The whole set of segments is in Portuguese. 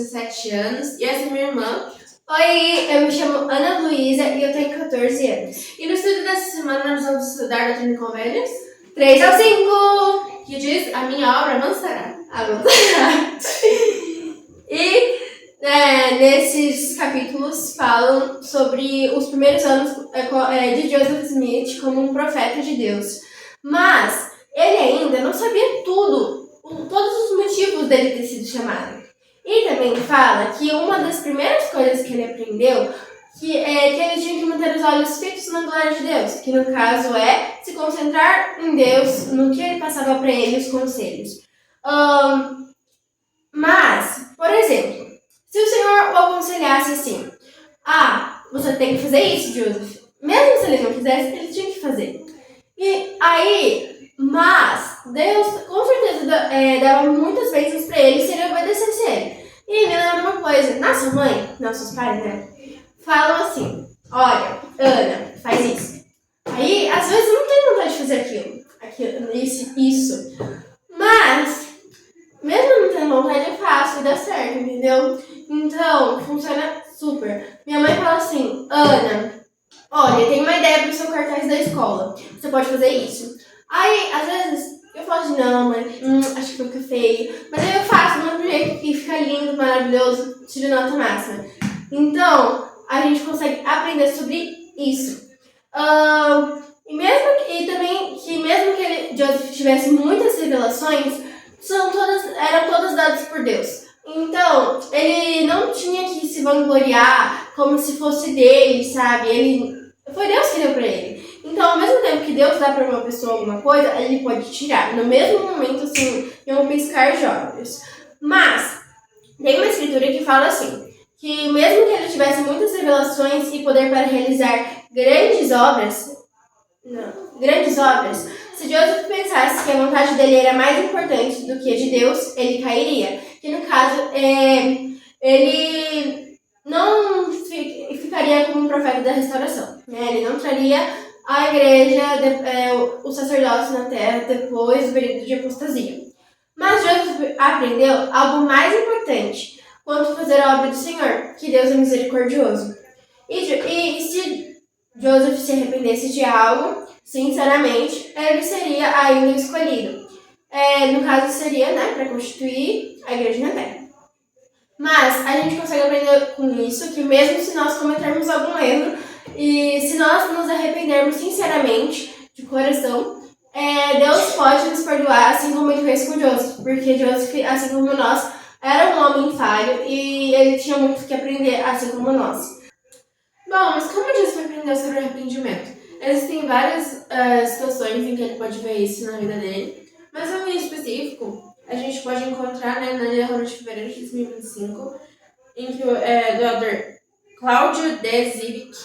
17 anos e essa é minha irmã. Oi, eu me chamo Ana Luísa e eu tenho 14 anos. E no estudo dessa semana nós vamos estudar Doutrina e Convênios 3 ao 5, que diz a minha obra avançará. E nesses capítulos falam sobre os primeiros anos de Joseph Smith como um profeta de Deus. Mas ele ainda não sabia todos os motivos dele ter sido chamado. E também fala que uma das primeiras coisas que ele aprendeu que ele tinha que manter os olhos fitos na glória de Deus, que no caso é se concentrar em Deus, no que ele passava para ele, os conselhos. Mas, por exemplo, se o Senhor o aconselhasse assim, você tem que fazer isso, Joseph. Mesmo se ele não quisesse, ele tinha que fazer. E aí, mas Deus com certeza dava muitas bênçãos para ele se ele obedecesse a ele. E me lembra uma coisa, nossa mãe, nossos pais, né, falam assim, olha, Ana, faz isso. Aí, às vezes, eu não tenho vontade de fazer aquilo, isso. Mas, mesmo não tendo vontade, eu faço e dá certo, entendeu? Então, funciona super. Minha mãe fala assim, Ana, olha, tem uma ideia pro seu cartaz da escola. Você pode fazer isso. Aí, às vezes, eu falo assim, não, mãe, acho que fica feio. Mas aí eu faço do mesmo jeito que fica lindo, maravilhoso, tiro nota máxima. Então, a gente consegue aprender sobre isso. E mesmo que Joseph tivesse muitas revelações, eram todas dadas por Deus. Então, ele não tinha que se vangloriar como se fosse dele, sabe? Foi Deus que deu pra ele. Então, ao mesmo tempo que Deus dá pra uma pessoa alguma coisa, ele pode tirar. No mesmo momento, assim, em um piscar de olhos. Mas, tem uma escritura que fala assim, que mesmo que ele tivesse muitas revelações e poder para realizar grandes obras, se Joseph pensasse que a vontade dele era mais importante do que a de Deus, ele cairia. Que no caso, ele não ficaria como um profeta da restauração. Né? Ele não traria a igreja, o sacerdócio na terra depois do período de apostasia. Mas Joseph aprendeu algo mais importante quanto fazer a obra do Senhor, que Deus é misericordioso. E se Joseph se arrependesse de algo, sinceramente, ele seria ainda escolhido. No caso, seria, né, para constituir a igreja na terra. Mas a gente consegue aprender com isso que mesmo se nós cometermos algum erro e se nós nos arrependermos sinceramente, de coração, Deus pode nos perdoar, assim como ele fez com Joseph. Porque Joseph, assim como nós, era um homem falho e ele tinha muito que aprender, assim como nós. Bom, mas como Joseph aprendeu sobre arrependimento? Existem várias situações em que ele pode ver isso na vida dele, mas um em específico a gente pode encontrar, né, na Lei de Fevereiro de 2025, em que o Dr. Cláudio D. Zivic,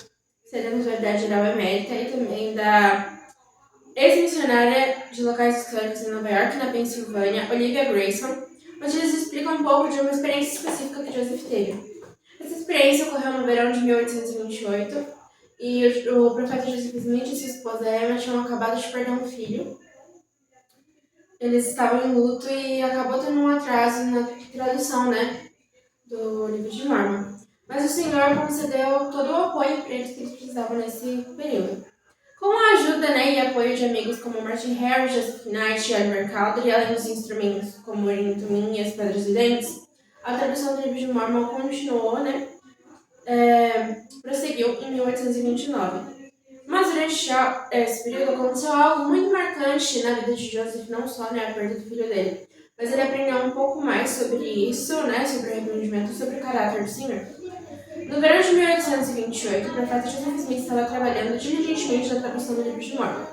secretário da Universidade Geral Emérita, e também da ex-missionária de locais históricos em Nova York, na Pensilvânia, Olivia Grayson, onde eles explicam um pouco de uma experiência específica que Joseph teve. Essa experiência ocorreu no verão de 1828 e o profeta Joseph Smith e sua esposa Emma tinham acabado de perder um filho. Eles estavam em luto e acabou tendo um atraso na tradução, né, do livro de Mormon. Mas o Senhor concedeu todo o apoio para eles que eles precisavam nesse período. Com a ajuda, né, e apoio de amigos como Martin Harris, Joseph Knight e Oliver Cowdery, além dos instrumentos como o Tumim e as pedras videntes, a tradução do livro de Mormon continuou, né, prosseguiu em 1829. Mas durante esse período aconteceu algo muito marcante na vida de Joseph, não só, né, a perda do filho dele, mas ele aprendeu um pouco mais sobre isso, né, sobre o arrependimento e sobre o caráter do Senhor. No verão de 1828, o profeta Joseph Smith estava trabalhando diligentemente na tradução do livro de Mormon.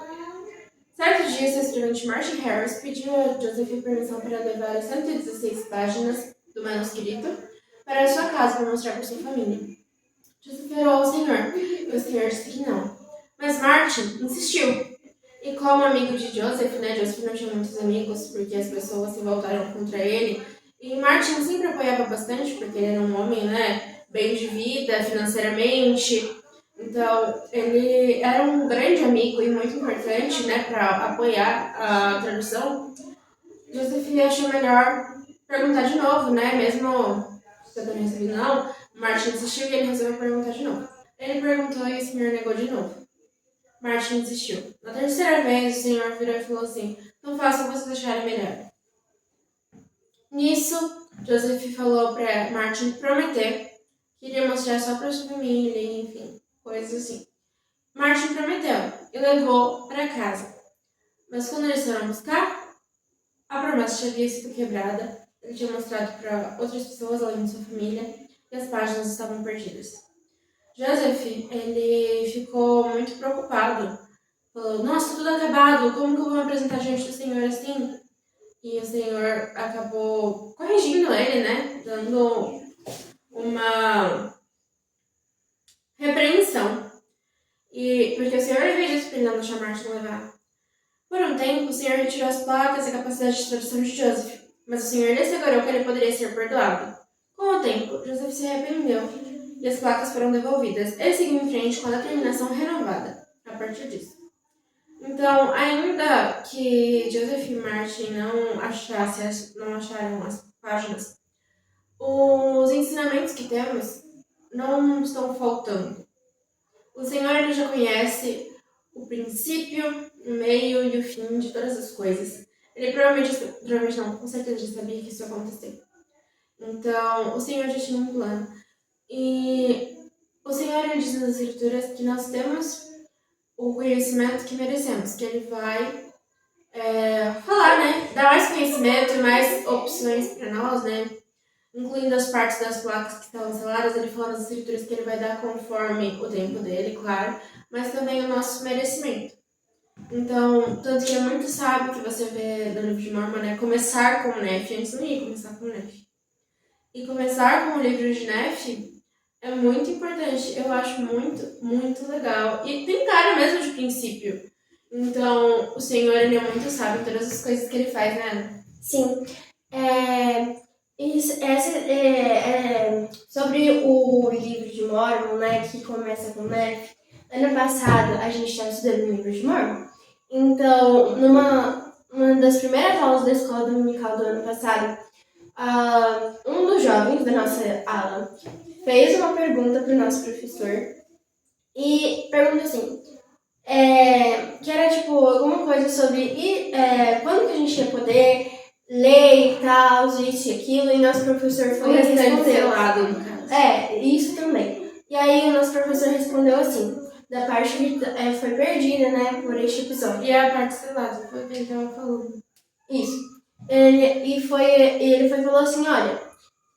Certo dia, seu escrevente Martin Harris pediu a Joseph permissão para levar as 116 páginas do manuscrito para a sua casa para mostrar para sua família. Joseph orou ao Senhor, e o Senhor disse que não. Mas Martin insistiu. E como amigo de Joseph, né, Joseph não tinha muitos amigos, porque as pessoas se voltaram contra ele. E Martin sempre apoiava bastante, porque ele era um homem, né, bem de vida, financeiramente. Então, ele era um grande amigo e muito importante, né, para apoiar a tradução. Joseph achou melhor perguntar de novo, né, mesmo você também recebido não, Martin insistiu e ele resolveu perguntar de novo. Ele perguntou e o Senhor negou de novo. Martin insistiu. Na terceira vez, o Senhor virou e falou assim: não faça o que vocês acharem melhor. Nisso, Joseph falou para Martin prometer que iria mostrar só para sua família, enfim, coisas assim. Martin prometeu e levou para casa. Mas quando eles foram buscar, a promessa já havia sido quebrada. Ele tinha mostrado para outras pessoas além de sua família e as páginas estavam perdidas. Joseph, ele ficou muito preocupado. Falou, nossa, tá tudo acabado, como que eu vou me apresentar diante do Senhor assim? E o Senhor acabou corrigindo ele, né? Dando uma repreensão. E porque o Senhor havia dito para ele não deixar Martin levar. Por um tempo, o Senhor retirou as placas e a capacidade de tradução de Joseph, mas o Senhor lhe assegurou que ele poderia ser perdoado. Com o tempo, Joseph se arrependeu e as placas foram devolvidas. Ele seguiu em frente com a determinação renovada a partir disso. Então, ainda que Joseph e Martin não acharam as páginas, os ensinamentos que temos não estão faltando. O Senhor ele já conhece o princípio, o meio e o fim de todas as coisas. Ele provavelmente não, com certeza já sabia que isso ia acontecer. Então, o Senhor já tinha um plano. E o Senhor ele diz nas Escrituras que nós temos o conhecimento que merecemos, que Ele vai falar, né? Dar mais conhecimento e mais opções para nós, né? Incluindo as partes das placas que estavam seladas, Ele falou nas Escrituras que Ele vai dar conforme o tempo dele, claro, mas também o nosso merecimento. Então, tanto que é muito sábio que você vê no livro de Mormon, né? Começar com o Nephi, antes não ia começar com o Nephi. E começar com o livro de Nephi é muito importante, eu acho muito, muito legal. E tem cara mesmo de princípio. Então, o Senhor, ele é muito sábio em todas as coisas que ele faz, né, Ana? Sim. Sobre o livro de Mormon, né, que começa com Nephi. Ano passado, a gente estava estudando o livro de Mormon. Então, numa das primeiras aulas da escola dominical do ano passado, um dos jovens da nossa aula fez uma pergunta para o nosso professor e perguntou assim, que era tipo alguma coisa sobre quando que a gente ia poder ler e tal, isso e aquilo, e nosso professor foi respondeu. Lado, no caso. Isso também. E aí o nosso professor respondeu assim, da parte que foi perdida, né, por este episódio. E a parte selada, foi o que ele estava falando. Isso. Ele foi e falou assim, olha,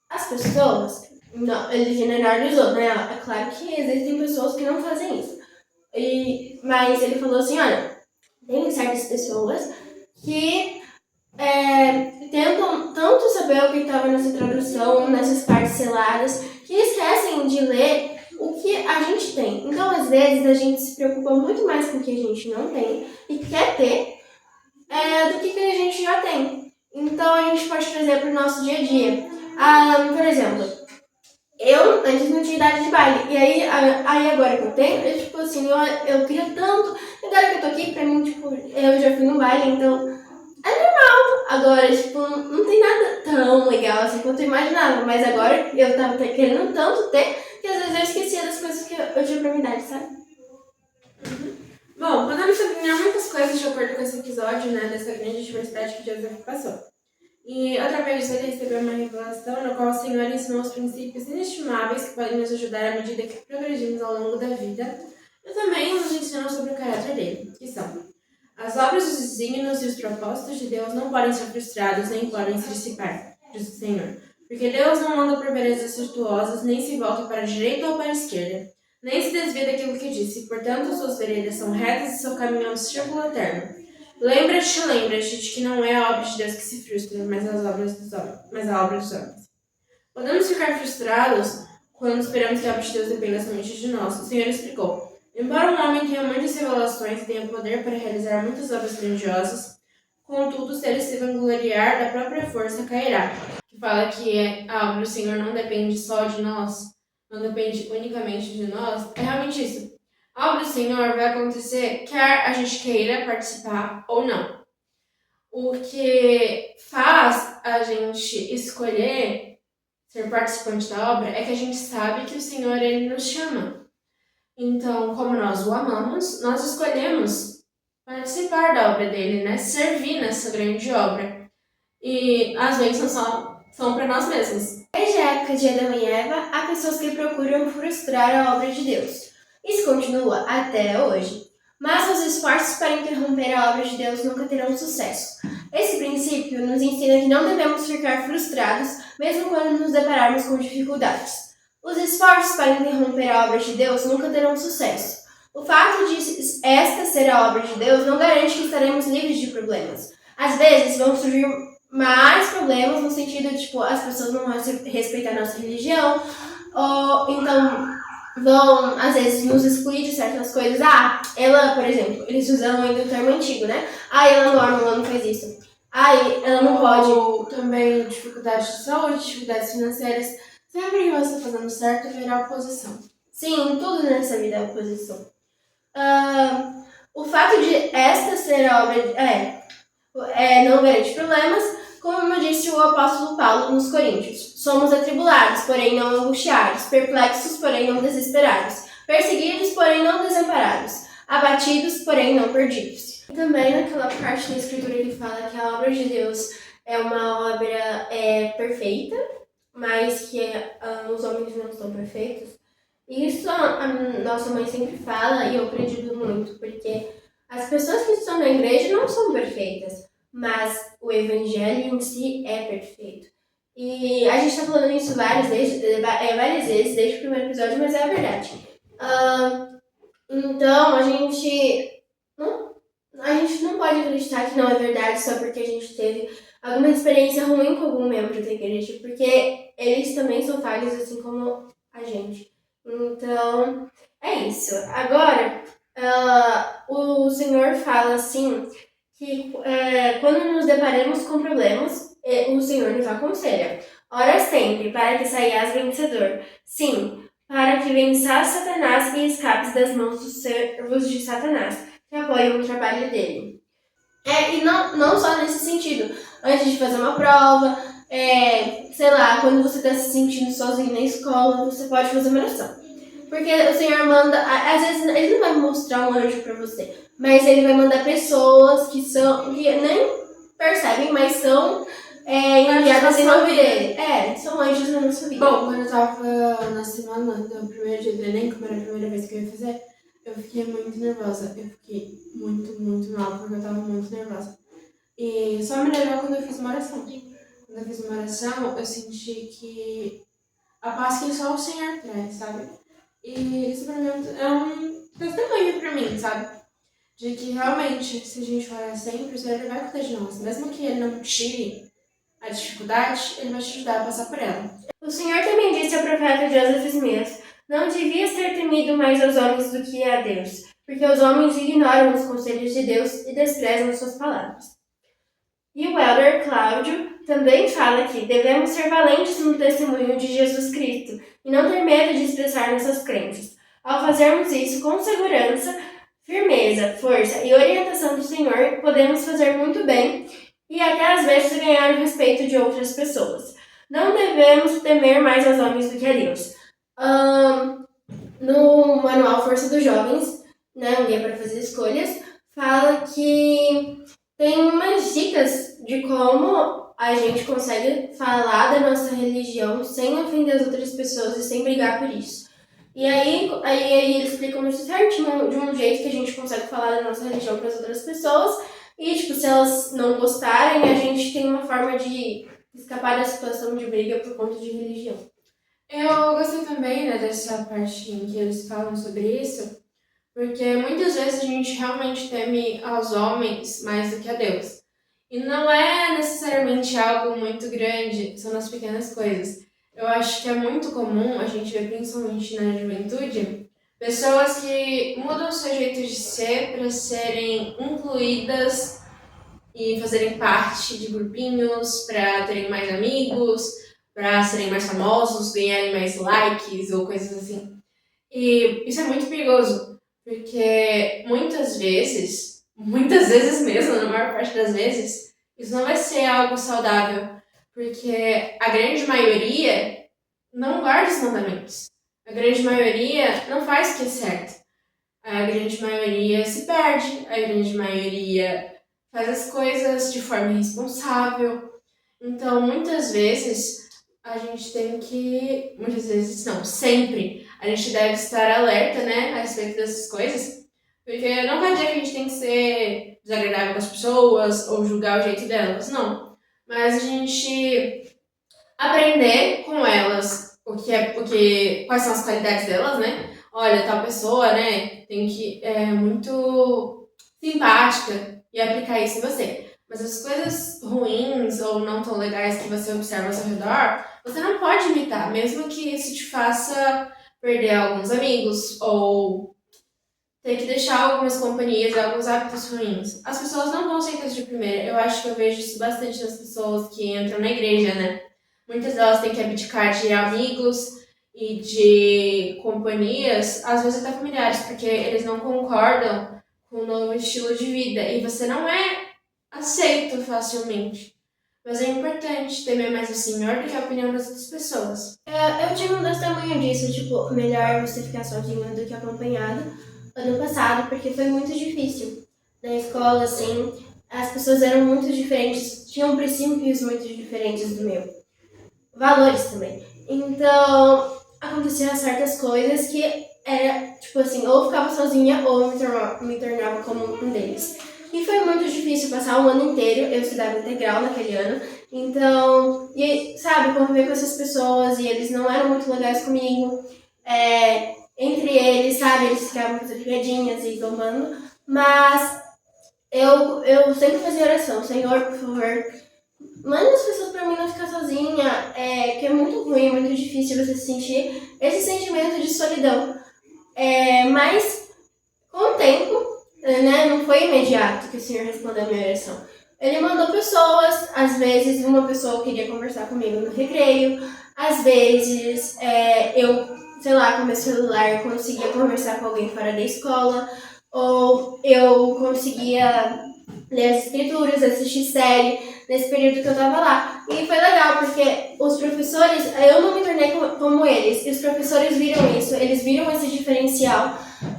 as pessoas, não, ele generalizou, né? É claro que existem pessoas que não fazem isso. Mas ele falou assim, olha, tem certas pessoas que tentam tanto saber o que estava nessa tradução, nessas partes seladas, que esquecem de ler o que a gente tem. Então, às vezes, a gente se preocupa muito mais com o que a gente não tem e quer ter do que a gente já tem. Então, a gente pode trazer para o nosso dia a dia. Por exemplo, eu antes não tinha idade de baile. E aí agora que eu tenho, tipo assim, eu queria tanto. Agora que eu tô aqui, pra mim, tipo, eu já fui no baile, então é normal. Agora, tipo, não tem nada tão legal assim quanto eu imaginava. Mas agora eu tava querendo tanto ter que às vezes eu esquecia das coisas que eu tinha pra minha idade, sabe? Bom, podemos sublinhar muitas coisas de acordo com esse episódio, né? Dessa grande diversidade que Joseph passou. E através disso ele recebeu uma revelação na qual o Senhor ensinou os princípios inestimáveis que podem nos ajudar à medida que progredimos ao longo da vida e também nos ensinou sobre o caráter dele, que são as obras, os desígnios e os propósitos de Deus não podem ser frustrados nem podem se dissipar, diz o Senhor. Porque Deus não anda por veredas virtuosas, nem se volta para a direita ou para a esquerda, nem se desvia daquilo que disse. Portanto, suas veredas são retas e seu caminho é um círculo eterno. Lembra-te de que não é a obra de Deus que se frustra, mas a obra dos homens. Podemos ficar frustrados quando esperamos que a obra de Deus dependa somente de nós. O Senhor explicou. Embora um homem tenha muitas revelações e tenha poder para realizar muitas obras grandiosas, contudo, se ele se vangloriar da própria força, cairá. Que fala que a obra do Senhor não depende só de nós, não depende unicamente de nós. É realmente isso. A obra do Senhor vai acontecer quer a gente queira participar ou não. O que faz a gente escolher ser participante da obra é que a gente sabe que o Senhor, Ele nos chama. Então, como nós o amamos, nós escolhemos participar da obra dele, né? Servir nessa grande obra. E as bênçãos são para nós mesmos. Desde a época de Adão e Eva, há pessoas que procuram frustrar a obra de Deus. Isso continua até hoje. Mas os esforços para interromper a obra de Deus nunca terão sucesso. Esse princípio nos ensina que não devemos ficar frustrados, mesmo quando nos depararmos com dificuldades. Os esforços para interromper a obra de Deus nunca terão sucesso. O fato de esta ser a obra de Deus não garante que estaremos livres de problemas. Às vezes vão surgir mais problemas no sentido de, tipo, as pessoas não vão respeitar a nossa religião, ou então vão, às vezes, nos excluir de certas coisas. Ela, por exemplo, eles usam ainda o termo antigo, né? Ela não dorme, ela não faz isso. Ela não pode. Ou também dificuldades de saúde, dificuldades financeiras. Sempre que você está fazendo certo, haverá oposição. Sim, tudo nessa vida é oposição. O fato de esta ser a obra não garante problemas, como disse o apóstolo Paulo nos Coríntios. Somos atribulados, porém não angustiados, perplexos, porém não desesperados, perseguidos, porém não desamparados, abatidos, porém não perdidos. E também naquela parte da escritura ele fala que a obra de Deus é uma obra perfeita, mas que os homens não são perfeitos. Isso a nossa mãe sempre fala e eu acredito muito, porque as pessoas que estão na igreja não são perfeitas, mas o evangelho em si é perfeito. E a gente está falando isso várias vezes desde o primeiro episódio, mas é a verdade. Então a gente não pode acreditar que não é verdade só porque a gente teve alguma experiência ruim com algum membro da igreja, porque eles também são falhos assim como a gente. Então, é isso. Agora, o Senhor fala assim, que quando nos deparamos com problemas, o Senhor nos aconselha. Ora sempre, para que saias vencedor. Sim, para que venças Satanás e escapes das mãos dos servos de Satanás, que apoiam o trabalho dele. E não só nesse sentido. Antes de fazer uma prova, sei lá, quando você está se sentindo sozinho na escola, você pode fazer uma oração. Porque o Senhor manda, às vezes ele não vai mostrar um anjo para você, mas ele vai mandar pessoas que nem percebem, mas são enviadas em nome dele. São anjos na nossa vida. Bom, quando eu tava na semana do primeiro dia do Enem, como era a primeira vez que eu ia fazer, eu fiquei muito nervosa. Eu fiquei muito, muito mal, porque eu tava muito nervosa. E só melhorou quando eu fiz uma oração. Quando eu fiz uma oração, eu senti que a paz que só o Senhor traz, sabe? E isso pra mim é um testemunho pra mim, sabe? De que realmente, se a gente orar sempre, o Senhor vai cuidar de nós. Mesmo que Ele não tire a dificuldade, Ele vai te ajudar a passar por ela. O Senhor também disse ao profeta Joseph Smith: não devias ter temido mais aos homens do que a Deus, porque os homens ignoram os conselhos de Deus e desprezam suas palavras. E o elder Cláudio também fala que devemos ser valentes no testemunho de Jesus Cristo e não ter medo de expressar nossas crenças. Ao fazermos isso com segurança, firmeza, força e orientação do Senhor, podemos fazer muito bem e até às vezes ganhar o respeito de outras pessoas. Não devemos temer mais aos homens do que a Deus. No manual Força dos Jovens, né, um guia para fazer escolhas, fala que tem umas dicas de como a gente consegue falar da nossa religião sem ofender as outras pessoas e sem brigar por isso. E aí eles explicam isso certinho, de um jeito que a gente consegue falar da nossa religião para as outras pessoas. E, se elas não gostarem, a gente tem uma forma de escapar da situação de briga por conta de religião. Eu gostei também, né, dessa parte em que eles falam sobre isso, porque muitas vezes a gente realmente teme aos homens mais do que a Deus. E não é necessariamente algo muito grande, são nas pequenas coisas. Eu acho que é muito comum a gente ver, principalmente na juventude, pessoas que mudam seu jeito de ser para serem incluídas e fazerem parte de grupinhos, para terem mais amigos, para serem mais famosos, ganharem mais likes ou coisas assim. E isso é muito perigoso, porque muitas vezes mesmo, na maior parte das vezes, isso não vai ser algo saudável, Porque a grande maioria não guarda os mandamentos. A grande maioria não faz o que é certo. A grande maioria se perde. A grande maioria faz as coisas de forma irresponsável. Então, muitas vezes, a gente tem que... Muitas vezes não, sempre. A gente deve estar alerta, né, a respeito dessas coisas. Porque não vai dizer que a gente tem que ser desagradável com as pessoas ou julgar o jeito delas, não. Mas a gente aprender com elas quais são as qualidades delas, né? Olha, tal pessoa, né, tem que é muito simpática e aplicar isso em você. Mas as coisas ruins ou não tão legais que você observa ao seu redor, você não pode imitar, mesmo que isso te faça perder alguns amigos ou ter que deixar algumas companhias e alguns hábitos ruins. As pessoas não vão aceitar de primeira. Eu acho que eu vejo isso bastante nas pessoas que entram na igreja, né? Muitas delas têm que abdicar de amigos e de companhias, às vezes até familiares, porque eles não concordam com o novo estilo de vida e você não é aceito facilmente. Mas é importante temer mais o Senhor do que a opinião das outras pessoas. Eu tive um testemunho disso, tipo, melhor você ficar sozinho do que acompanhado ano passado, porque foi muito difícil. Na escola, assim, as pessoas eram muito diferentes, tinham princípios muito diferentes do meu. Valores também. Então, aconteciam certas coisas que era, tipo assim, ou eu ficava sozinha ou eu me tornava como um deles. E foi muito difícil passar um ano inteiro, eu estudava integral naquele ano, então, e sabe, conviver com essas pessoas e eles não eram muito legais comigo, entre eles, sabe, eles ficavam fazendo piadinhas e zombando, mas eu sempre fazia oração, Senhor, por favor, manda as pessoas pra mim não ficar sozinha, que é muito ruim, muito difícil você sentir esse sentimento de solidão. Mas, com o tempo, né, não foi imediato que o Senhor respondeu a minha oração. Ele mandou pessoas, às vezes uma pessoa queria conversar comigo no recreio, às vezes eu, sei lá, com meu celular conseguia conversar com alguém fora da escola, ou eu conseguia ler as escrituras, assistir série, nesse período que eu tava lá. E foi legal, porque os professores, eu não me tornei como eles, e os professores viram isso, eles viram esse diferencial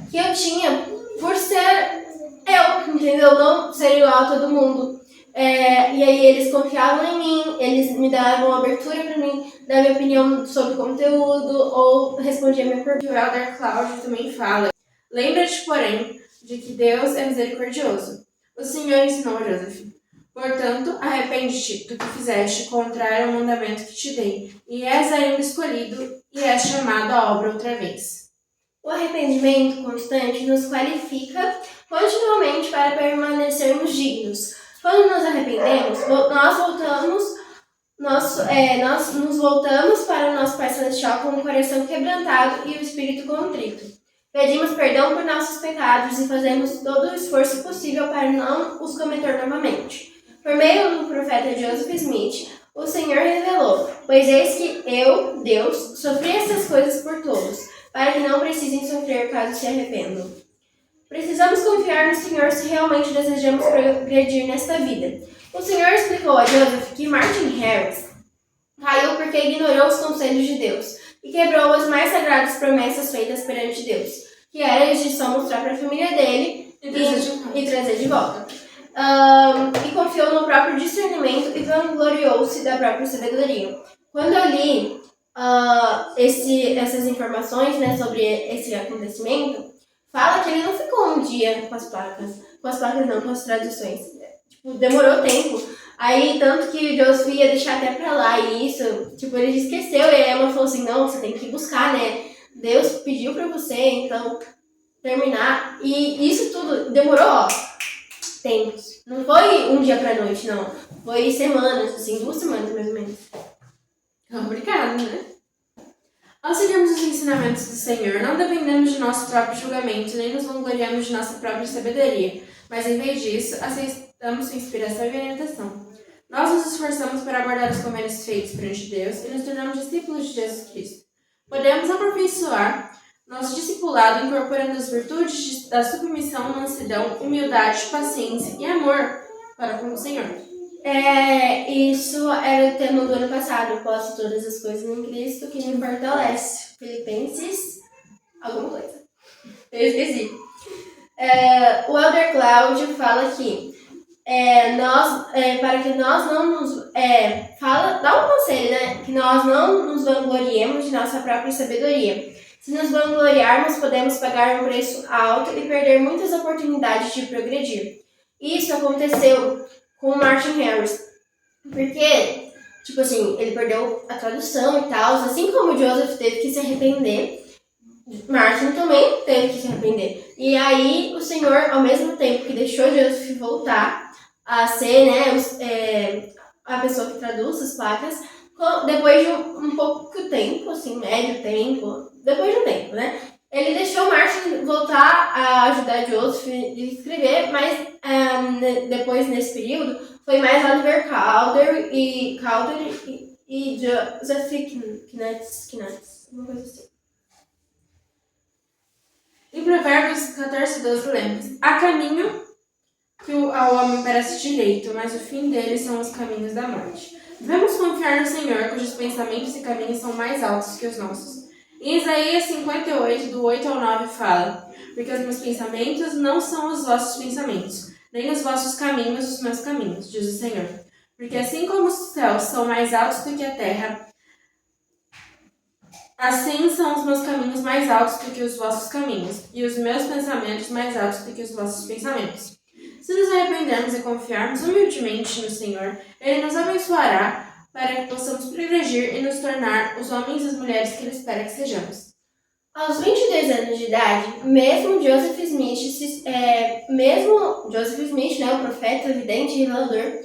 que eu tinha por ser eu, entendeu? Não ser igual a todo mundo. E aí eles confiavam em mim, eles me davam abertura pra mim, dar minha opinião sobre o conteúdo, ou respondia a minha pergunta. O Elder Cláudio também fala: lembra-te, porém, de que Deus é misericordioso. O Senhor ensinou a Joseph: portanto, arrepende-te do que fizeste contrário ao mandamento que te dei, e és ainda escolhido, e és chamado à obra outra vez. O arrependimento constante nos qualifica continuamente para permanecermos dignos. Quando nos arrependemos, nós nos voltamos para o nosso Pai Celestial com o coração quebrantado e o espírito contrito. Pedimos perdão por nossos pecados e fazemos todo o esforço possível para não os cometer novamente. Por meio do profeta Joseph Smith, o Senhor revelou: pois eis que eu, Deus, sofri essas coisas por todos, para que não precisem sofrer caso se arrependam. Precisamos confiar no Senhor se realmente desejamos progredir nesta vida. O Senhor explicou a Joseph que Martin Harris caiu porque ignorou os conselhos de Deus e quebrou as mais sagradas promessas feitas perante Deus, que era de só mostrar para a família dele e trazer de volta. E confiou no próprio discernimento e vangloriou-se da própria sabedoria. Quando eu li essas informações, né, sobre esse acontecimento, fala que ele não ficou um dia com as placas não, com as traduções. Tipo, demorou tempo. Aí, tanto que Deus ia deixar até pra lá e isso, tipo, ele esqueceu. E a Emma falou assim, não, você tem que buscar, né? Deus pediu pra você, então, terminar. E isso tudo demorou, tempos. Não foi um dia pra noite, não. Foi semanas, assim, 2 semanas mais ou menos. Obrigada, né? Ao seguirmos os ensinamentos do Senhor, não dependemos de nosso próprio julgamento, nem nos vangloriamos de nossa própria sabedoria, mas em vez disso, aceitamos sua inspiração e orientação. Nós nos esforçamos para abordar os convênios feitos perante Deus e nos tornamos discípulos de Jesus Cristo. Podemos aperfeiçoar nosso discipulado incorporando as virtudes da submissão, mansidão, humildade, paciência e amor para com o Senhor. Isso era o tema do ano passado. Eu posto todas as coisas em Cristo que me fortalece. Filipenses, alguma coisa. Eu esqueci. O Elder Cláudio fala que para que nós não nos... dá um conselho, né? Que nós não nos vangloriemos de nossa própria sabedoria. Se nos vangloriarmos, podemos pagar um preço alto e perder muitas oportunidades de progredir. Isso aconteceu com o Martin Harris. Porque, tipo assim, ele perdeu a tradução e tal. Assim como o Joseph teve que se arrepender, Martin também teve que se arrepender. E aí, o Senhor, ao mesmo tempo que deixou Joseph voltar a ser, né, a pessoa que traduz as placas, depois de um pouco tempo, assim, médio tempo, depois de um tempo, né, ele deixou Martin voltar a ajudar Joseph a escrever, mas depois, nesse período, foi mais Oliver Calder e Joseph Knutz, uma coisa assim. Em Provérbios 14:12 lemos: há caminho que ao homem parece direito, mas o fim dele são os caminhos da morte. Devemos confiar no Senhor, cujos pensamentos e caminhos são mais altos que os nossos. Em Isaías 58, do 8 ao 9, fala: porque os meus pensamentos não são os vossos pensamentos, nem os vossos caminhos os meus caminhos, diz o Senhor. Porque assim como os céus são mais altos do que a terra, assim são os meus caminhos mais altos do que os vossos caminhos, e os meus pensamentos mais altos do que os vossos pensamentos. Se nos arrependermos e confiarmos humildemente no Senhor, Ele nos abençoará para que possamos progredir e nos tornar os homens e as mulheres que Ele espera que sejamos. Aos 22 anos de idade, mesmo Joseph Smith, né, o profeta, vidente e revelador,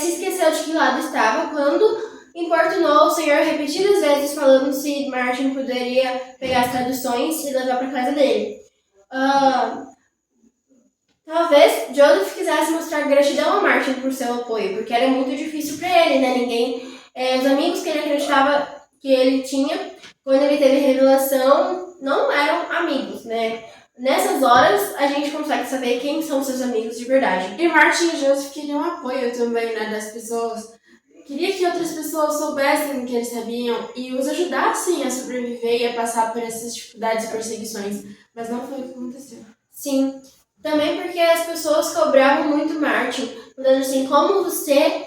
se esqueceu de que lado estava quando importunou o Senhor repetidas vezes falando se Martin poderia pegar as traduções e levar para casa dele. Talvez Joseph quisesse mostrar gratidão a Martin por seu apoio, porque era muito difícil para ele, né? Os amigos que ele acreditava que ele tinha, quando ele teve revelação, não eram amigos, né? Nessas horas, a gente consegue saber quem são seus amigos de verdade. E Martin e Joseph queriam apoio também, né, das pessoas. Queria que outras pessoas soubessem o que eles sabiam e os ajudassem a sobreviver e a passar por essas dificuldades e perseguições. Mas não foi o que aconteceu. Sim, também porque as pessoas cobravam muito Martin, falando assim, como você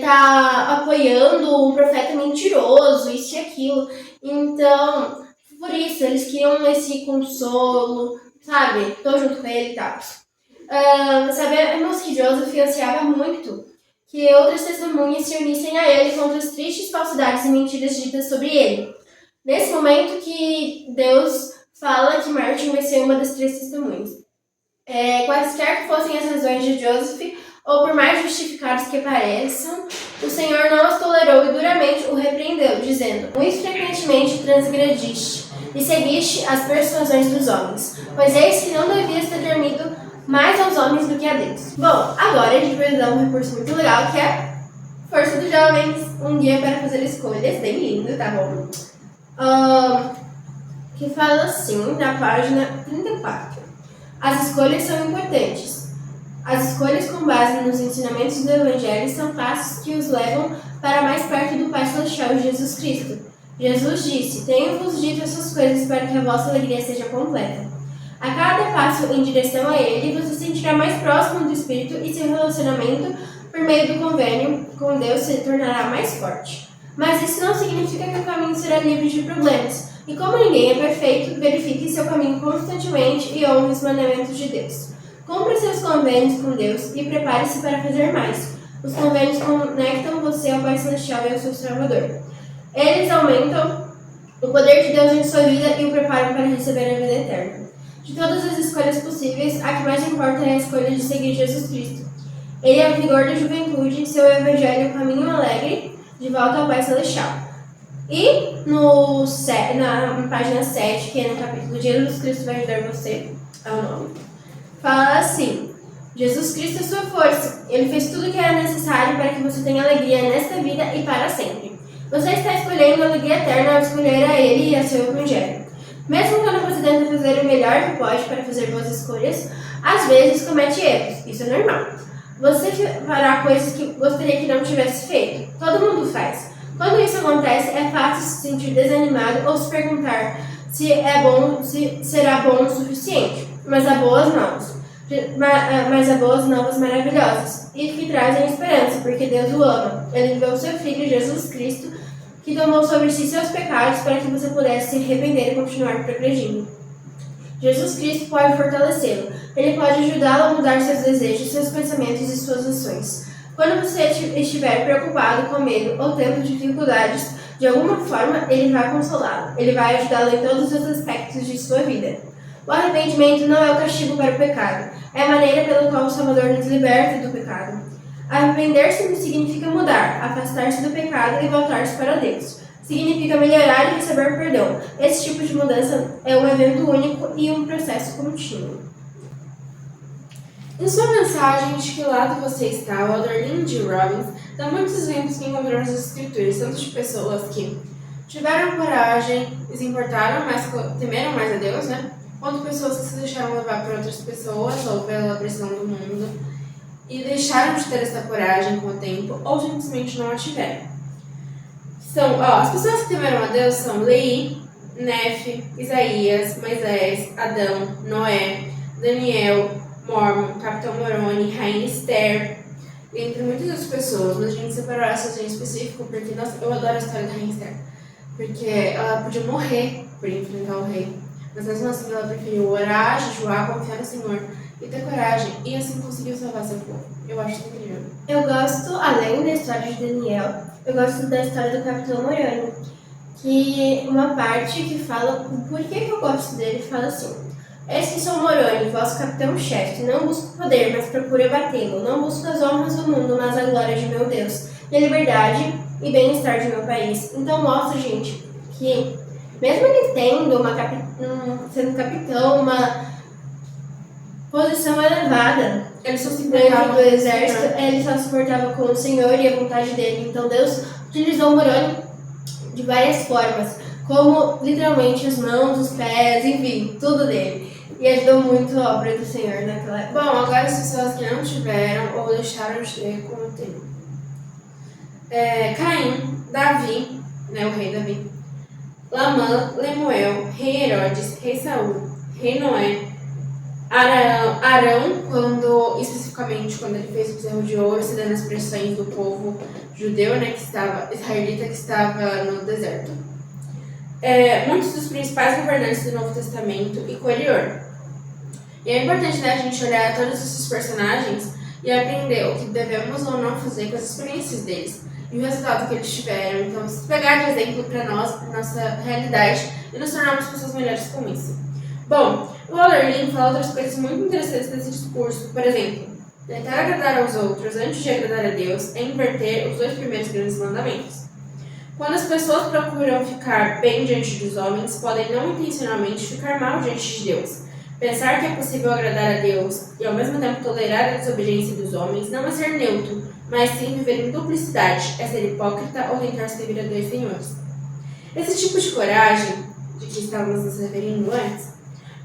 tá apoiando um profeta mentiroso, isso e aquilo. Então, por isso, eles queriam esse consolo, sabe? Tô junto com ele e tal. Sabemos que Joseph ansiava muito que outras testemunhas se unissem a ele contra as tristes falsidades e mentiras ditas sobre ele. Nesse momento que Deus fala que Martin vai ser uma das 3 testemunhas. Quaisquer que fossem as razões de Joseph, ou por mais justificados que pareçam, o Senhor não os tolerou e duramente o repreendeu, dizendo: muito frequentemente transgrediste e seguiste as persuasões dos homens, pois eis que não devias ter dormido mais aos homens do que a Deus. Bom, agora a gente vai usar um recurso muito legal que é Força dos Jovens, um guia para fazer escolhas, bem lindo, tá bom? Que fala assim, na página 34. As escolhas são importantes. As escolhas com base nos ensinamentos do Evangelho são passos que os levam para mais perto do Pai Celestial Jesus Cristo. Jesus disse: tenho-vos dito essas coisas para que a vossa alegria seja completa. A cada passo em direção a Ele, você se sentirá mais próximo do Espírito e seu relacionamento por meio do convênio com Deus se tornará mais forte. Mas isso não significa que o caminho será livre de problemas. E como ninguém é perfeito, verifique seu caminho constantemente e honre os mandamentos de Deus. Cumpra seus convênios com Deus e prepare-se para fazer mais. Os convênios conectam você ao Pai Celestial e ao seu Salvador. Eles aumentam o poder de Deus em sua vida e o preparam para receber a vida eterna. De todas as escolhas possíveis, a que mais importa é a escolha de seguir Jesus Cristo. Ele é o vigor da juventude, seu evangelho é o caminho alegre de volta ao Pai Celestial. E na página 7, que é no capítulo Jesus Cristo vai ajudar você, é o nome, fala assim: Jesus Cristo é sua força. Ele fez tudo o que era necessário para que você tenha alegria nesta vida e para sempre. Você está escolhendo a alegria eterna ao escolher a Ele e a seu evangelho. Mesmo quando você tenta fazer o melhor que pode para fazer boas escolhas, às vezes comete erros. Isso é normal. Você fará coisas que gostaria que não tivesse feito. Todo mundo faz. Quando isso acontece, é fácil se sentir desanimado ou se perguntar se será bom o suficiente. Mas há boas novas. Mas há boas novas maravilhosas e que trazem esperança, porque Deus o ama. Ele enviou seu Filho, Jesus Cristo, que tomou sobre si seus pecados para que você pudesse se arrepender e continuar progredindo. Jesus Cristo pode fortalecê-lo. Ele pode ajudá-lo a mudar seus desejos, seus pensamentos e suas ações. Quando você estiver preocupado, com medo ou tendo dificuldades, de alguma forma, ele vai consolá-lo. Ele vai ajudá-lo em todos os aspectos de sua vida. O arrependimento não é o castigo para o pecado, é a maneira pela qual o Salvador nos liberta do pecado. Arrepender-se significa mudar, afastar-se do pecado e voltar-se para Deus. Significa melhorar e receber perdão. Esse tipo de mudança é um evento único e um processo contínuo. Em sua mensagem de que lado você está, o Elder Lynn G. Robbins dá muitos exemplos que encontrou nas Escrituras, tanto de pessoas que tiveram coragem e se importaram, mas temeram mais a Deus, né? Quanto pessoas que se deixaram levar por outras pessoas ou pela pressão do mundo e deixaram de ter essa coragem com o tempo ou simplesmente não a tiveram. As pessoas que temeram a Deus são Leí, Nefe, Isaías, Moisés, Adão, Noé, Daniel, Mormon, Capitão Moroni, Rainha Esther, entre muitas outras pessoas, mas a gente separou essas em específico porque eu adoro a história da Rainha Esther, porque ela podia morrer por enfrentar o rei, mas mesmo assim ela preferiu orar, jejuar, confiar no Senhor e ter coragem, e assim conseguiu salvar seu povo. Eu acho isso incrível. Eu gosto, além da história de Daniel, eu gosto da história do Capitão Moroni, que uma parte que fala o porquê que eu gosto dele, fala assim: Esses são Moroni, vosso capitão-chefe, não busco poder, mas procura batê-lo, não busco as honras do mundo, mas a glória de meu Deus, e a liberdade e bem-estar de meu país. Então mostra, gente, que mesmo ele tendo sendo capitão, uma posição elevada, Ele só se dentro importava do exército, ele só se portava com o Senhor e a vontade dele. Então Deus utilizou o Moroni de várias formas, como literalmente as mãos, os pés, enfim, tudo dele. E ajudou muito a obra do Senhor naquela época. Bom, agora as pessoas que não tiveram ou deixaram de ter com o tempo. Caim, Davi, né, o rei Davi, Lamã, Lemuel, rei Herodes, rei Saul, rei Noé, Arão, especificamente quando ele fez o bezerro de ouro, cedendo as pressões do povo judeu, né, israelita, que estava no deserto. Muitos dos principais governantes do Novo Testamento e Corior. E é importante, né, a gente olhar todos esses personagens e aprender o que devemos ou não fazer com as experiências deles e o resultado que eles tiveram. Então, se pegar de exemplo para nós, para nossa realidade, e nos tornarmos pessoas melhores com isso. Bom, o Elder Lynn fala outras coisas muito interessantes nesse discurso. Por exemplo, tentar agradar aos outros antes de agradar a Deus é inverter os 2 primeiros grandes mandamentos. Quando as pessoas procuram ficar bem diante dos homens, podem não intencionalmente ficar mal diante de Deus. Pensar que é possível agradar a Deus e ao mesmo tempo tolerar a desobediência dos homens não é ser neutro, mas sim viver em duplicidade, é ser hipócrita ou tentar servir a 2 senhores. Esse tipo de coragem, de que estávamos nos referindo antes,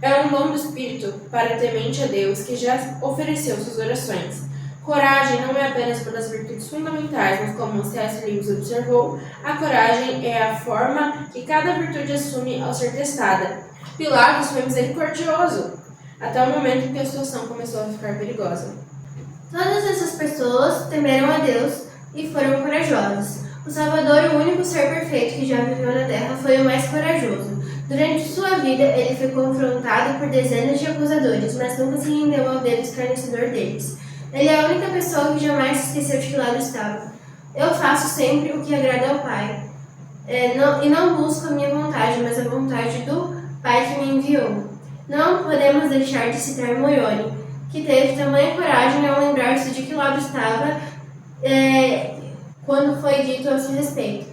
é um dom do Espírito para o temente a Deus que já ofereceu suas orações. Coragem não é apenas uma das virtudes fundamentais, mas como C.S. Lewis observou, a coragem é a forma que cada virtude assume ao ser testada. Pilatos foi misericordioso, até o momento em que a situação começou a ficar perigosa. Todas essas pessoas temeram a Deus e foram corajosas. O Salvador, o único ser perfeito que já viveu na Terra, foi o mais corajoso. Durante sua vida, ele foi confrontado por dezenas de acusadores, mas nunca se rendeu ao dedo escarnecedor deles. Ele é a única pessoa que jamais se esqueceu de que lado estava. Eu faço sempre o que agrada ao Pai, e não busco a minha vontade, mas a vontade do Pai que me enviou. Não podemos deixar de citar Moroni, que teve tamanha coragem ao lembrar-se de que lado estava quando foi dito a seu respeito.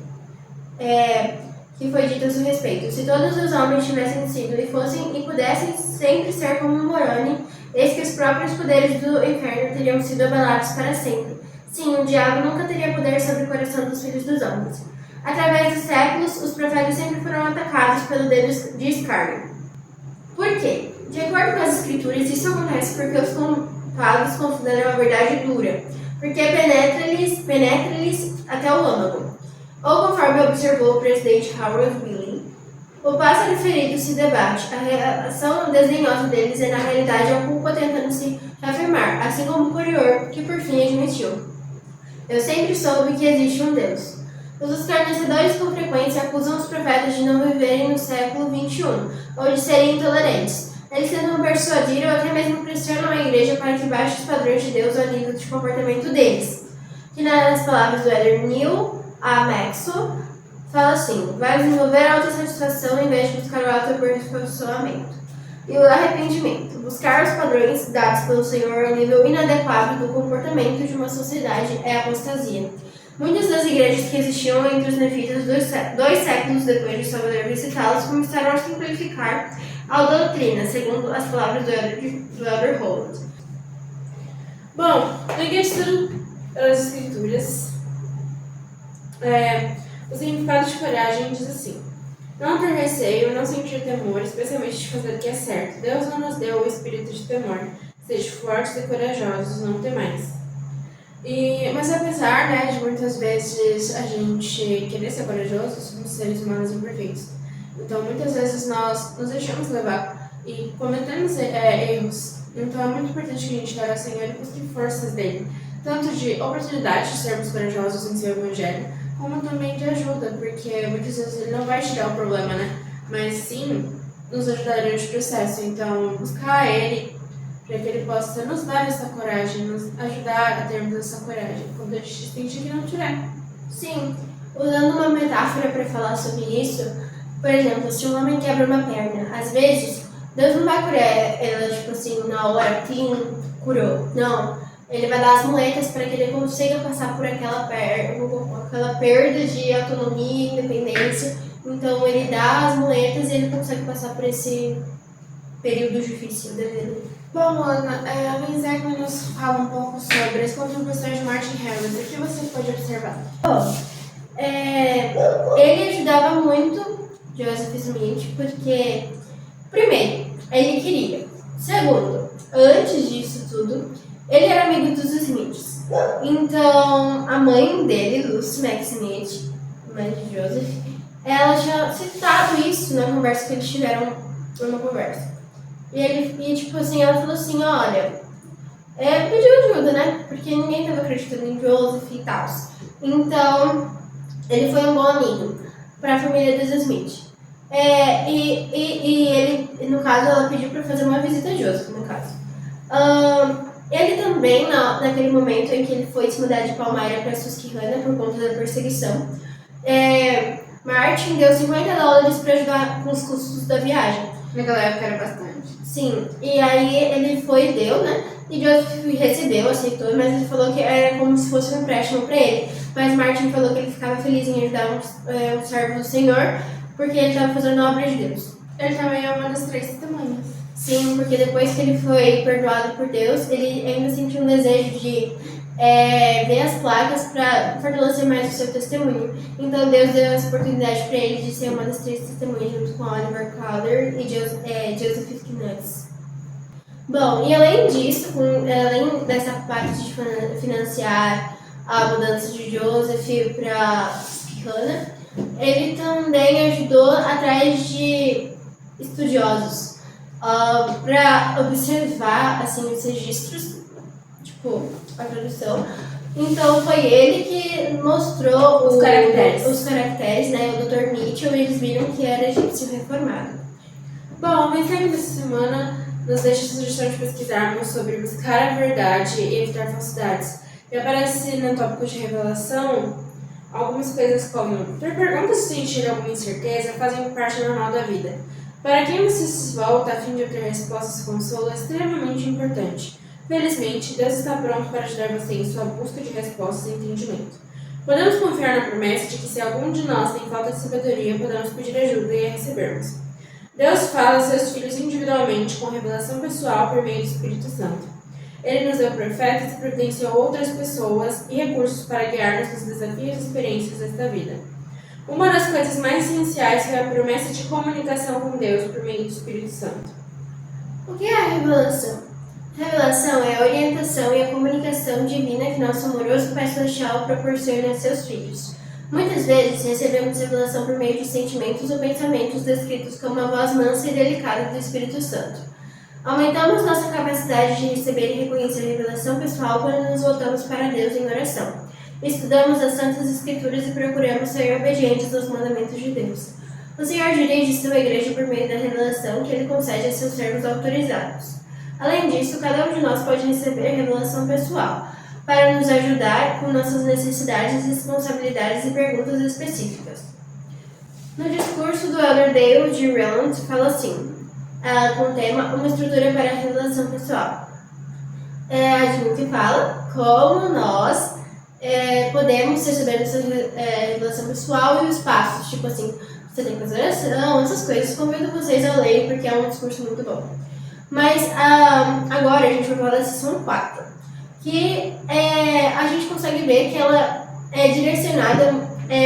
Se todos os homens tivessem sido e pudessem sempre ser como Moroni, eis que os próprios poderes do inferno teriam sido abalados para sempre. Sim, o diabo nunca teria poder sobre o coração dos filhos dos homens. Através dos séculos, os profetas sempre foram atacados pelo dedo de escárnio. Por quê? De acordo com as escrituras, isso acontece porque os preocupados consideram a verdade dura, porque penetra-lhes até o âmago. Ou conforme observou o presidente Harold Willing, o pássaro ferido se debate. A reação desdenhosa deles é, na realidade, a culpa tentando se reafirmar, assim como o Curior, que por fim admitiu. Eu sempre soube que existe um Deus. Os escarnecedores com frequência acusam os profetas de não viverem no século XXI, ou de serem intolerantes. Eles tentam persuadir ou até mesmo pressionam a igreja para que baixe os padrões de Deus ao nível de comportamento deles. Que nas palavras do Elder Neil A. Maxwell, fala assim: vai desenvolver a autossatisfação em vez de buscar o autoaperfeiçoamento. E o arrependimento, buscar os padrões dados pelo Senhor ao nível inadequado do comportamento de uma sociedade é apostasia. Muitas das igrejas que existiam entre os nefitas 2 séculos depois de Salvador visitá-los começaram a simplificar a doutrina, segundo as palavras do Elder Holland. Bom, no guia de estudo pelas Escrituras, o significado de coragem diz assim: não ter receio, não sentir temor, especialmente de fazer o que é certo. Deus não nos deu o espírito de temor. Sejam fortes e corajosos, não temais. Mas apesar, de muitas vezes a gente querer ser corajoso, somos seres humanos imperfeitos. Então, muitas vezes nós nos deixamos levar e cometemos erros. Então, é muito importante que a gente ore ao Senhor e busque forças dele, tanto de oportunidade de sermos corajosos em seu evangelho, como também de ajuda, porque muitas vezes ele não vai tirar o problema, mas sim nos ajudar durante o processo. Então, buscar ele para que ele possa nos dar essa coragem, nos ajudar a termos essa coragem, quando a gente sentir que não tiver. Sim, usando uma metáfora para falar sobre isso, por exemplo, se um homem quebra uma perna, às vezes, Deus não vai curar ela, tipo assim, na hora que curou. Não, ele vai dar as muletas para que ele consiga passar por aquela perda de autonomia e independência. Então, ele dá as muletas e ele consegue passar por esse período difícil da vida. Bom, Ana, a Benzegma nos fala um pouco sobre as contribuições de Martin Harris. O que você pode observar? Ele ajudava muito Joseph Smith porque, primeiro, ele queria. Segundo, antes disso tudo, ele era amigo dos Smiths. Então, a mãe dele, Lucy Mack Smith, mãe de Joseph, ela tinha citado isso na conversa que eles tiveram numa conversa. E tipo assim, ela falou assim, olha, pediu ajuda, porque ninguém estava acreditando em Joseph e tal. Então, ele foi um bom amigo para a família dos Smith. E ele, no caso, ela pediu para fazer uma visita a Joseph, no caso. Ele também, naquele momento em que ele foi se mudar de Palmyra para Susquehanna por conta da perseguição, Martin deu $50 para ajudar com os custos da viagem. Naquela época era bastante. Sim, e aí ele foi e deu, E Joseph recebeu, aceitou, mas ele falou que era como se fosse um empréstimo para ele. Mas Martin falou que ele ficava feliz em ajudar um servo do Senhor, porque ele estava fazendo a obra de Deus. Ele também é uma das 3 testemunhas. Sim, porque depois que ele foi perdoado por Deus, ele ainda sentiu um desejo de ver as placas para fortalecer mais o seu testemunho. Então Deus deu essa oportunidade para ele de ser uma das 3 testemunhas junto com Oliver Cowdery e Joseph Knuts. Bom, e além disso, além dessa parte de financiar a mudança de Joseph para Susquehanna, ele também ajudou atrás de estudiosos para observar assim, os registros, tipo a tradução. Então foi ele que mostrou os caracteres, o Dr. Mitchell, e eles viram que era egípcio reformado. Bom, o mensagem dessa semana nos deixa a sugestão de pesquisarmos sobre buscar a verdade e evitar falsidades. E aparece no tópico de revelação algumas coisas como: ter perguntas e sentir alguma incerteza fazem parte normal da vida. Para quem você se volta a fim de obter respostas e consolo é extremamente importante. Felizmente, Deus está pronto para ajudar você em sua busca de respostas e entendimento. Podemos confiar na promessa de que se algum de nós tem falta de sabedoria, podemos pedir ajuda e a recebermos. Deus fala aos seus filhos individualmente com revelação pessoal por meio do Espírito Santo. Ele nos deu profetas e providenciou outras pessoas e recursos para guiar-nos nos desafios e experiências desta vida. Uma das coisas mais essenciais foi a promessa de comunicação com Deus por meio do Espírito Santo. O que é a revelação? Revelação é a orientação e a comunicação divina que nosso amoroso Pai Celestial proporciona a seus filhos. Muitas vezes recebemos revelação por meio de sentimentos ou pensamentos descritos como a voz mansa e delicada do Espírito Santo. Aumentamos nossa capacidade de receber e reconhecer a revelação pessoal quando nos voltamos para Deus em oração. Estudamos as Santas Escrituras e procuramos ser obedientes aos mandamentos de Deus. O Senhor dirige sua igreja por meio da revelação que Ele concede a seus servos autorizados. Além disso, cada um de nós pode receber revelação pessoal, para nos ajudar com nossas necessidades, responsabilidades e perguntas específicas. No discurso do Elder Dale G. Rowland, fala assim, com o tema Uma Estrutura para a Revelação Pessoal. A gente fala como nós podemos receber essa revelação pessoal e os passos, tipo assim, você tem que fazer oração, essas coisas. Convido vocês a ler porque é um discurso muito bom. Mas agora a gente vai falar da seção 4, que a gente consegue ver que ela é direcionada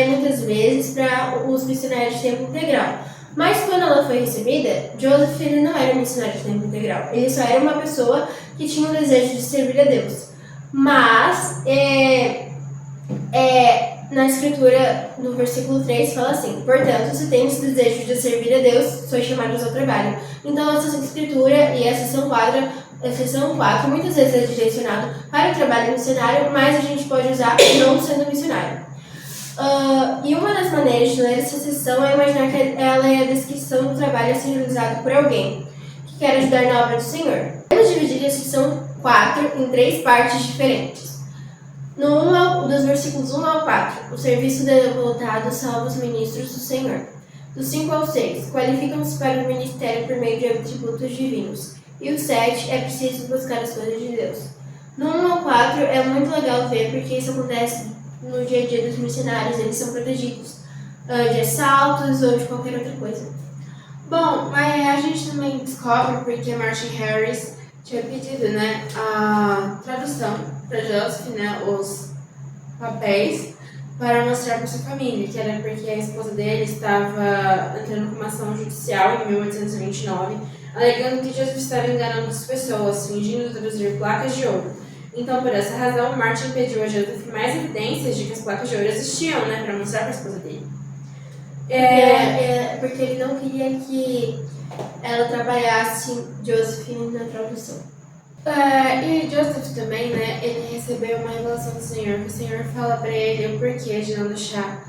muitas vezes para os missionários de tempo integral. Mas quando ela foi recebida, Joseph ele não era um missionário de tempo integral. Ele só era uma pessoa que tinha o desejo de servir a Deus. Mas na escritura, no versículo 3, fala assim: portanto, se tens desejo de servir a Deus, sois chamados ao trabalho. Então, essa escritura e a seção 4 muitas vezes é direcionado para o trabalho missionário, mas a gente pode usar não sendo missionário. E uma das maneiras de ler essa seção é imaginar que ela é a descrição do trabalho a ser realizado por alguém que quer ajudar na obra do Senhor. Vamos dividir a seção 4 em 3 partes diferentes. Dos versículos 1 ao 4, o serviço devotado salva os ministros do Senhor. Do 5 ao 6, qualificam-se para o ministério por meio de atributos divinos. E o 7, é preciso buscar as coisas de Deus. No 1 ao 4 é muito legal ver porque isso acontece no dia a dia dos missionários, eles são protegidos de assaltos ou de qualquer outra coisa. Bom, mas a gente também descobre porque Martin Harris tinha pedido, né, a tradução para Joseph, né, os papéis para mostrar para sua família, que era porque a esposa dele estava entrando com uma ação judicial em 1829, alegando que Joseph estava enganando as pessoas, fingindo traduzir placas de ouro. Então, por essa razão, Martin pediu a Joseph mais evidências de que as placas de ouro existiam, né, para mostrar para a esposa dele. Porque ele não queria que ela trabalhasse Joseph na tradução. E Joseph também, né, ele recebeu uma revelação do Senhor, que o Senhor fala para ele o porquê de não deixar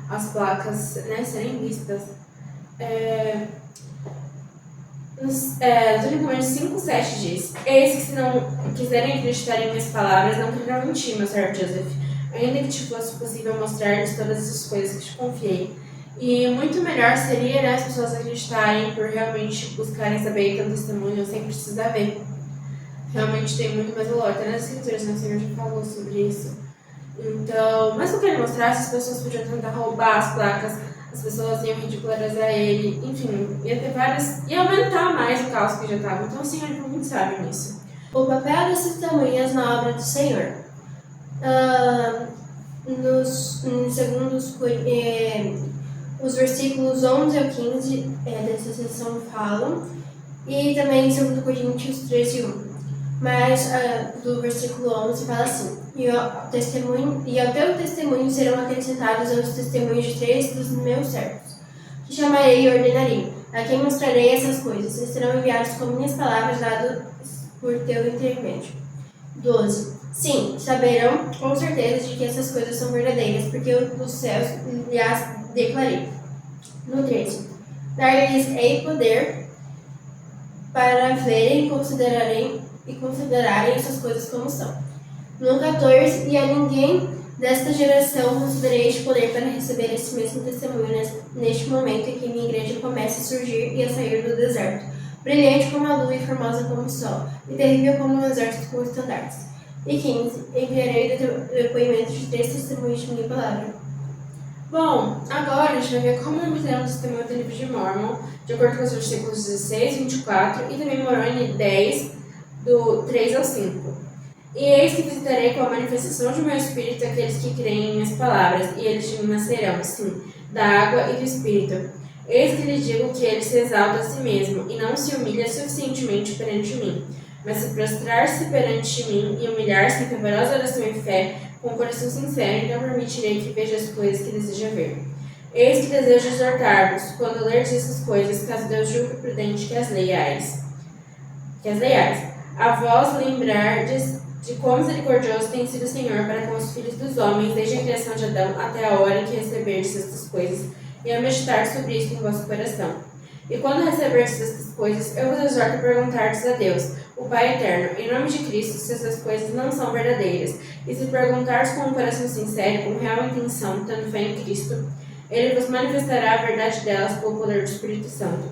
as placas, né, serem vistas. Deuteronômio 5:7 diz: eis que se não quiserem acreditar em minhas palavras, não crerão em ti, meu servo Joseph, ainda que te fosse possível mostrar-lhes todas as coisas que te confiei. E muito melhor seria, né, as pessoas acreditarem por realmente buscarem saber e ter um testemunho sem precisar ver. Realmente tem muito mais valor. Até nas escrituras, né, o Senhor já falou sobre isso. Então, mas o que ele mostrasse, as pessoas podiam tentar roubar as placas, as pessoas iam ridicularizar ele, enfim, ia ter várias. Ia aumentar mais o caos que já estava. Então, o Senhor é muito sábio nisso. O papel das testemunhas na obra do Senhor. Os versículos 11 ao 15 dessa seção falam, e também em 2 Coríntios 13:1. Mas do versículo 11 fala assim: e ao teu testemunho serão acrescentados os testemunhos de 3 dos meus servos, que chamarei e ordenarei, a quem mostrarei essas coisas, e serão enviados com minhas palavras dadas por teu intermédio. 12. Sim, saberão com certeza de que essas coisas são verdadeiras, porque eu dos céus lhes declarei. No 13. Dar-lhes-ei poder para verem e considerarem essas coisas como são. No 14. E a ninguém desta geração considerei este poder para receber esse mesmo testemunho neste momento em que minha igreja começa a surgir e a sair do deserto, brilhante como a lua e formosa como o sol, e terrível como um exército com estandartes. E 15. Enviarei depoimento de 3 testemunhos de minha palavra. Bom, agora a gente vai ver como obter um testemunho do livro de Mormon, de acordo com os versículos 16, 24 e também Moroni 10, do 3 ao 5. E eis que visitarei com a manifestação de meu espírito aqueles que creem em minhas palavras, e eles de mim nascerão, sim, da água e do espírito. Eis que lhes digo que ele se exalta a si mesmo, e não se humilha suficientemente perante mim. mas se prostrar-se perante mim e humilhar-se em fervorosa oração e fé, com o coração sincero, então permitirei que veja as coisas que deseja ver. Eis que desejo exortar-vos, quando lerdes essas coisas, caso Deus julgue prudente que as leiais. A vós lembrardes de quão misericordioso tem sido o Senhor para com os filhos dos homens, desde a criação de Adão até a hora em que receberdes estas coisas, e a meditar sobre isso em vosso coração. E quando receberdes estas coisas, eu vos exorto a perguntardes a Deus, o Pai eterno, em nome de Cristo, se essas coisas não são verdadeiras. E se perguntardes com um coração sincero, com real intenção, tendo fé em Cristo, Ele vos manifestará a verdade delas pelo poder do Espírito Santo.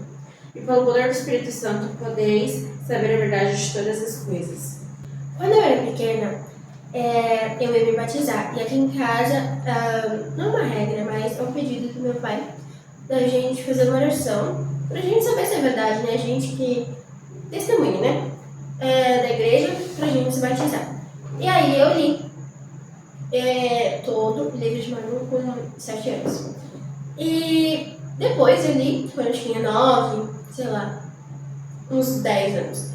E pelo poder do Espírito Santo podeis saber a verdade de todas as coisas. Quando eu era pequena, eu ia me batizar. E aqui em casa, não é uma regra, mas é um pedido do meu pai da gente fazer uma oração pra gente saber se é verdade, né? A gente que testemunha, né? Da igreja pra gente se batizar. E aí eu li todo o livro de Mormon com 7 anos. E depois eu li quando eu tinha 9, sei lá, uns 10 anos.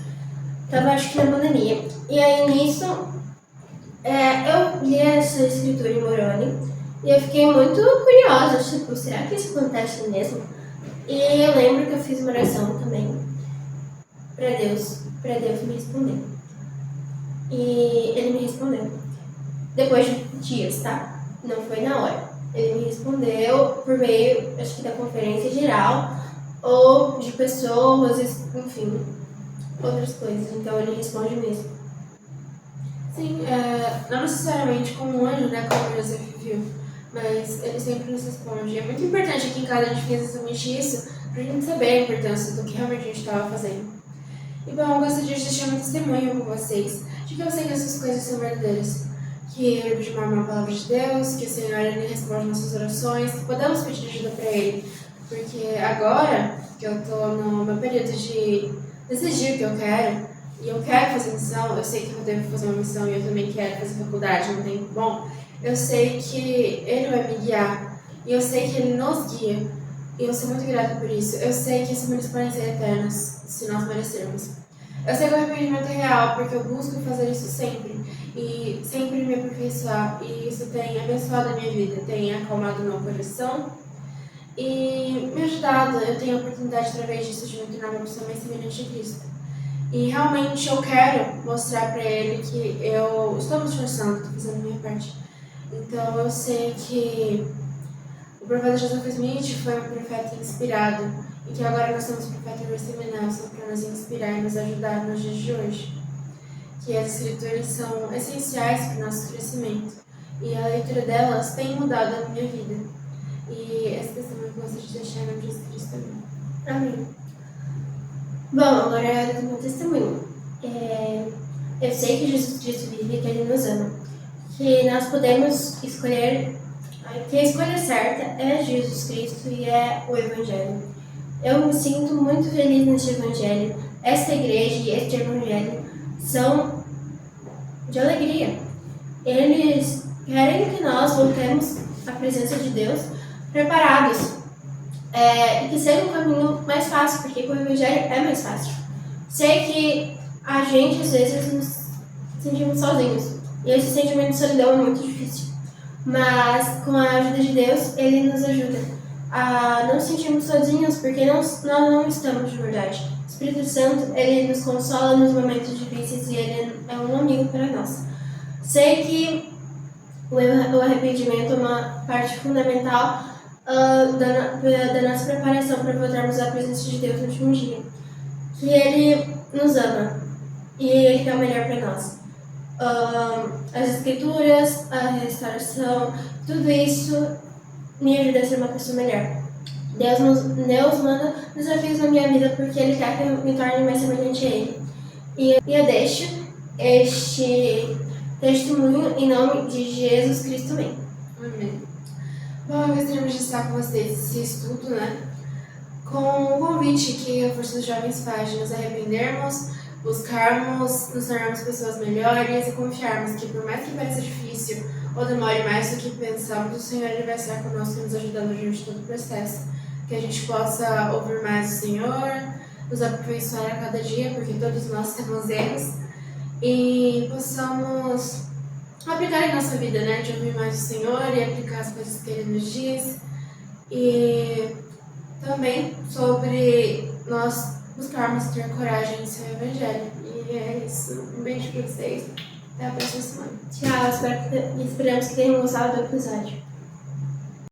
Tava acho que na pandemia. E aí nisso, eu li essa escritura em Moroni e eu fiquei muito curiosa, tipo, será que isso acontece mesmo? E eu lembro que eu fiz uma oração também pra Deus me responder. E ele me respondeu. Depois de dias, tá? Não foi na hora. Ele me respondeu por meio, acho que da conferência geral, ou de pessoas, enfim, outras coisas. Então ele responde mesmo. Sim, não necessariamente como um anjo, né, como Joseph viu, mas ele sempre nos responde. É muito importante aqui em casa a gente fez exatamente isso, pra gente saber a importância do que realmente a gente estava fazendo. E bom, eu gostaria de deixar um testemunho com vocês, de que eu sei que essas coisas são verdadeiras. Que o livro de Mormon é a palavra de Deus, que o Senhor ele responde nossas orações, que podemos pedir ajuda para Ele. Porque agora que eu tô no meu período de decidir o que eu quero, e eu quero fazer missão, eu sei que eu devo fazer uma missão e eu também quero fazer faculdade num tempo bom, eu sei que Ele vai me guiar, e eu sei que Ele nos guia, e eu sou muito grata por isso. Eu sei que esses mundos podem ser eternos, se nós merecermos. Eu sei que o arrependimento é real, porque eu busco fazer isso sempre, e sempre me aperfeiçoar, e isso tem abençoado a minha vida, tem acalmado o meu coração, e me ajudado. Eu tenho a oportunidade, através disso, de me tornar uma pessoa mais semelhante a Cristo. E realmente eu quero mostrar pra Ele que eu estou me esforçando, estou fazendo a minha parte. Então eu sei que o profeta Joseph Smith foi um profeta inspirado, e que agora nós somos profeta Russell Nelson para nos inspirar e nos ajudar nos dias de hoje. Que as escrituras são essenciais para o nosso crescimento, e a leitura delas tem mudado a minha vida. E essa testemunha que eu gostaria de deixar no Jesus Cristo também. Amém. Bom, agora é a hora do meu testemunho. Eu sei que Jesus Cristo vive e que Ele nos ama. Que nós podemos escolher, que a escolha certa é Jesus Cristo e é o Evangelho. Eu me sinto muito feliz neste Evangelho. Esta igreja e este Evangelho são de alegria. Eles querem que nós voltemos à presença de Deus preparados. E que seja um caminho mais fácil, porque com o Evangelho é mais fácil. Sei que a gente, às vezes, nos sentimos sozinhos. E esse sentimento de solidão é muito difícil. Mas, com a ajuda de Deus, Ele nos ajuda a não nos sentirmos sozinhos, porque nós não estamos de verdade. O Espírito Santo, Ele nos consola nos momentos difíceis e Ele é um amigo para nós. Sei que o arrependimento é uma parte fundamental da nossa preparação para voltarmos à presença de Deus no último dia. Que Ele nos ama e Ele quer o melhor para nós. As escrituras, a restauração, tudo isso me ajuda a ser uma pessoa melhor. Deus manda desafios na minha vida porque Ele quer que eu me torne mais semelhante a Ele. E eu deixo este testemunho em nome de Jesus Cristo. Amém. Amém. Bom, gostaríamos de estar com vocês nesse estudo, né? Com o convite que a Força dos Jovens faz de nos arrependermos, buscarmos, nos tornarmos pessoas melhores e confiarmos que, por mais que pareça difícil ou demore mais do que pensamos, o Senhor Ele vai estar conosco e nos ajudando durante todo o processo. Que a gente possa ouvir mais o Senhor nos aperfeiçoar a cada dia, porque todos nós temos erros, e possamos aplicar em nossa vida, né? De ouvir mais o Senhor e aplicar as coisas que Ele nos diz. E também sobre nós buscarmos ter coragem em seu Evangelho. E é isso. Um beijo pra vocês. Até a próxima semana. Tchau, esperamos que tenham gostado do episódio.